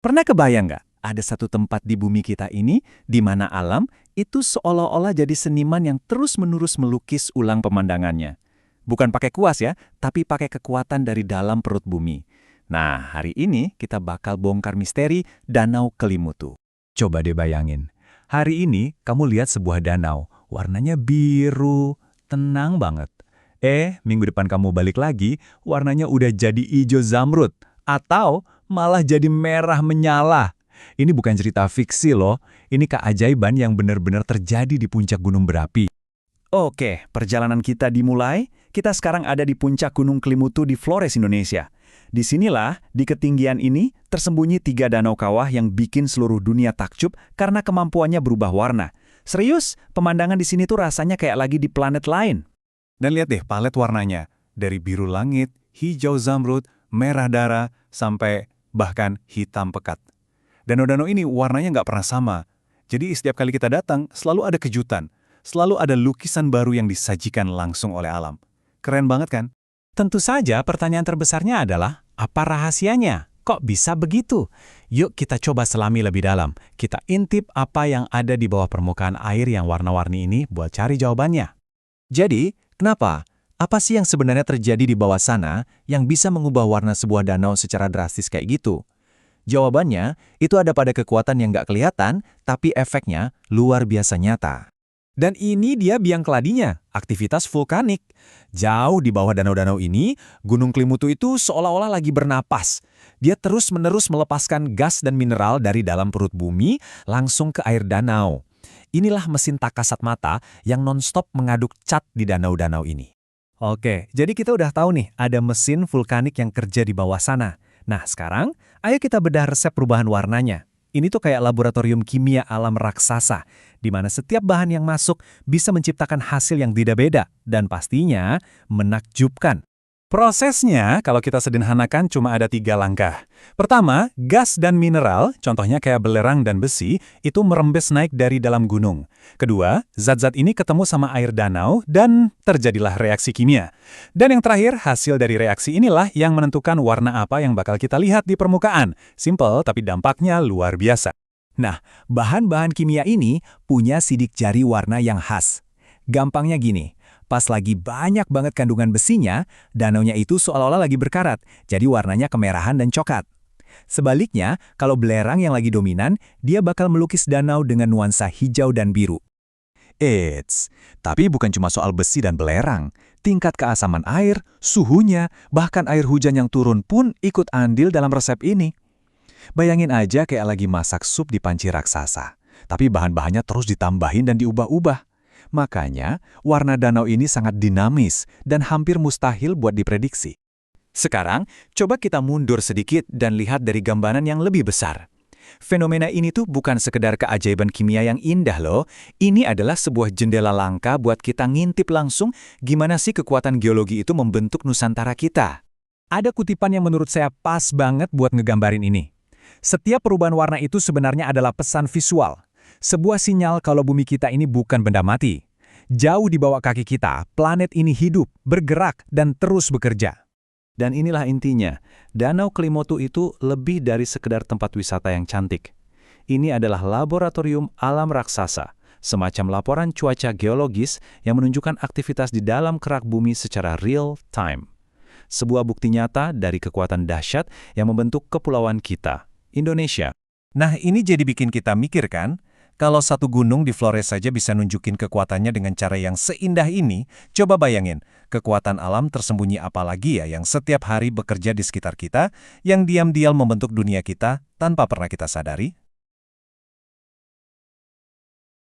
Pernah kebayang nggak? Ada satu tempat di bumi kita ini, di mana alam itu seolah-olah jadi seniman yang terus-menerus melukis ulang pemandangannya. Bukan pakai kuas ya, tapi pakai kekuatan dari dalam perut bumi. Nah, hari ini kita bakal bongkar misteri Danau Kelimutu. Coba deh bayangin. Hari ini kamu lihat sebuah danau, warnanya biru, tenang banget. Minggu depan kamu balik lagi, warnanya udah jadi hijau zamrud, atau malah jadi merah menyala. Ini bukan cerita fiksi loh, ini keajaiban yang benar-benar terjadi di puncak gunung berapi. Oke, perjalanan kita dimulai. Kita sekarang ada di puncak Gunung Kelimutu di Flores, Indonesia. Disinilah, di ketinggian ini, tersembunyi 3 danau kawah yang bikin seluruh dunia takjub karena kemampuannya berubah warna. Serius, pemandangan di sini tuh rasanya kayak lagi di planet lain. Dan lihat deh palet warnanya, dari biru langit, hijau zamrud, merah dara, sampai bahkan hitam pekat. Danau-danau ini warnanya nggak pernah sama. Jadi setiap kali kita datang, selalu ada kejutan. Selalu ada lukisan baru yang disajikan langsung oleh alam. Keren banget kan? Tentu saja pertanyaan terbesarnya adalah, apa rahasianya? Kok bisa begitu? Yuk kita coba selami lebih dalam. Kita intip apa yang ada di bawah permukaan air yang warna-warni ini buat cari jawabannya. Jadi, kenapa? Apa sih yang sebenarnya terjadi di bawah sana yang bisa mengubah warna sebuah danau secara drastis kayak gitu? Jawabannya, itu ada pada kekuatan yang nggak kelihatan, tapi efeknya luar biasa nyata. Dan ini dia biang keladinya, aktivitas vulkanik. Jauh di bawah danau-danau ini, Gunung Kelimutu itu seolah-olah lagi bernapas. Dia terus-menerus melepaskan gas dan mineral dari dalam perut bumi langsung ke air danau. Inilah mesin tak kasat mata yang non-stop mengaduk cat di danau-danau ini. Oke, jadi kita udah tahu nih, ada mesin vulkanik yang kerja di bawah sana. Nah, sekarang, ayo kita bedah resep perubahan warnanya. Ini tuh kayak laboratorium kimia alam raksasa, di mana setiap bahan yang masuk bisa menciptakan hasil yang tidak beda, dan pastinya menakjubkan. Prosesnya, kalau kita sederhanakan cuma ada 3 langkah. Pertama, gas dan mineral, contohnya kayak belerang dan besi, itu merembes naik dari dalam gunung. Kedua, zat-zat ini ketemu sama air danau dan terjadilah reaksi kimia. Dan yang terakhir, hasil dari reaksi inilah yang menentukan warna apa yang bakal kita lihat di permukaan. Simple, tapi dampaknya luar biasa. Nah, bahan-bahan kimia ini punya sidik jari warna yang khas. Gampangnya gini, pas lagi banyak banget kandungan besinya, danaunya itu seolah-olah lagi berkarat, jadi warnanya kemerahan dan coklat. Sebaliknya, kalau belerang yang lagi dominan, dia bakal melukis danau dengan nuansa hijau dan biru. Tapi bukan cuma soal besi dan belerang. Tingkat keasaman air, suhunya, bahkan air hujan yang turun pun ikut andil dalam resep ini. Bayangin aja kayak lagi masak sup di panci raksasa, tapi bahan-bahannya terus ditambahin dan diubah-ubah. Makanya, warna danau ini sangat dinamis dan hampir mustahil buat diprediksi. Sekarang, coba kita mundur sedikit dan lihat dari gambaran yang lebih besar. Fenomena ini tuh bukan sekedar keajaiban kimia yang indah loh. Ini adalah sebuah jendela langka buat kita ngintip langsung gimana sih kekuatan geologi itu membentuk Nusantara kita. Ada kutipan yang menurut saya pas banget buat ngegambarin ini. Setiap perubahan warna itu sebenarnya adalah pesan visual. Sebuah sinyal kalau bumi kita ini bukan benda mati. Jauh di bawah kaki kita, planet ini hidup, bergerak, dan terus bekerja. Dan inilah intinya, Danau Kelimutu itu lebih dari sekedar tempat wisata yang cantik. Ini adalah laboratorium alam raksasa, semacam laporan cuaca geologis yang menunjukkan aktivitas di dalam kerak bumi secara real time. Sebuah bukti nyata dari kekuatan dahsyat yang membentuk kepulauan kita, Indonesia. Nah, ini jadi bikin kita mikir kan? Kalau satu gunung di Flores saja bisa nunjukin kekuatannya dengan cara yang seindah ini, coba bayangin, kekuatan alam tersembunyi apa lagi ya yang setiap hari bekerja di sekitar kita, yang diam-diam membentuk dunia kita tanpa pernah kita sadari?